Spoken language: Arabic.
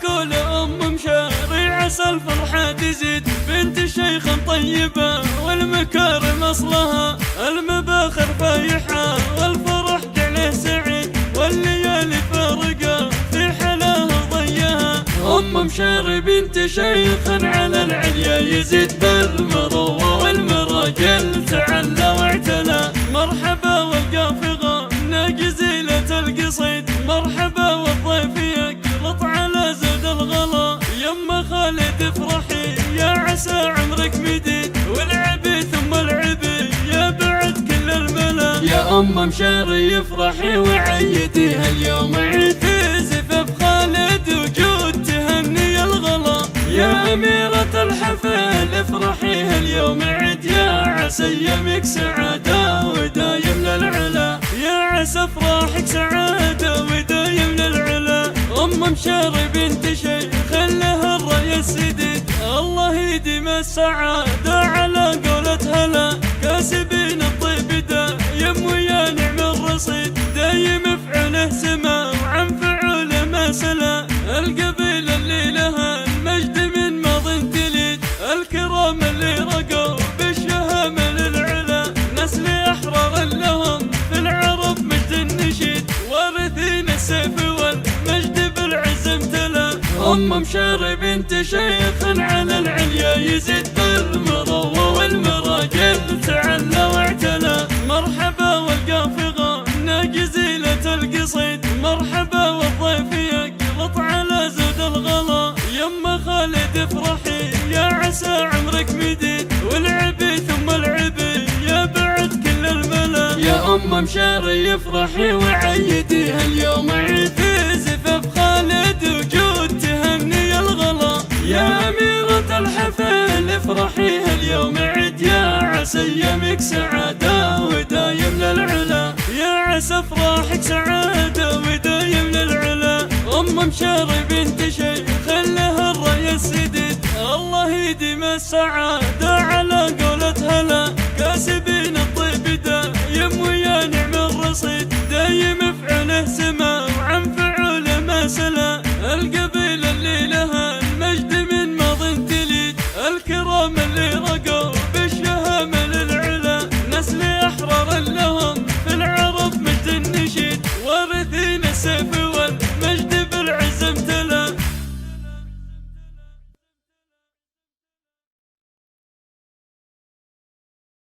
تقول أم مشاري عسى الفرحة تزيد، بنت شيخ طيبة والمكارم أصلها، المباخر فايحة والفرح عليه سعيد، والليالي فارقة في حلاها ضيها. أم مشاري بنت شيخ على العليا يزيد، بالمروة والمراجل تعلى واعتلى. مرحبا والقافغة جزيلة القصيد، مرحبا والضيف يقلط على زود الغلا. يما خالد افرحي يا عسى عمرك مديد، والعبي ثم العبي يا بعد كل الملا. يا ام مشاري افرحي وعيدي هاليوم عيد، زفاف خالد وجود تهني الغلا. يا أميرة الحفل افرحي هاليوم عيد، يا عسى يمك سعادة ودايم للعلا. يا عسى افراحك سعادة ودايم للعلا. أم مشاري بنت شيخ لها الرأي السديد، الله يديم السعادة على قولة هلا. كاسبين الطيب دايم ويا نعم الرصيد، دايم فعله سما وعن فعوله ما سلا. القبيلة اللي لها المجد من ماض تليد، الكرام اللي رقوا بالشهامة للعلا. نسل أحرار لهم في العرب مجد النشيد، وارثين السيف والمجد بالعز امتلا. أم مشاري بنت شيخ على العليا يزيد، بالمروة والمراجل تعلى واعتلى. مرحبا والقافغة جزيلة القصيد، مرحبا والضيف يقلط على زود الغلا. يما خالد افرحي يا عسى عمرك مديد، والعبي ثم العبي يا بعد كل الملا. يا ام مشاري افرحي وعيدي هاليوم عيد، زفاف خالد وجود تهني الغلا. يا أميرة الحفل افرحي هاليوم عيد، يا عسى يمك سعادة ودايم للعلا. يا عسى افراحك سعادة ودايم للعلا. أم مشاري بنت شيخ لها الرأي السديد، الله يديم السعادة على قولة هلا. كاسبين الطيب دايم ويا نعم الرصيد،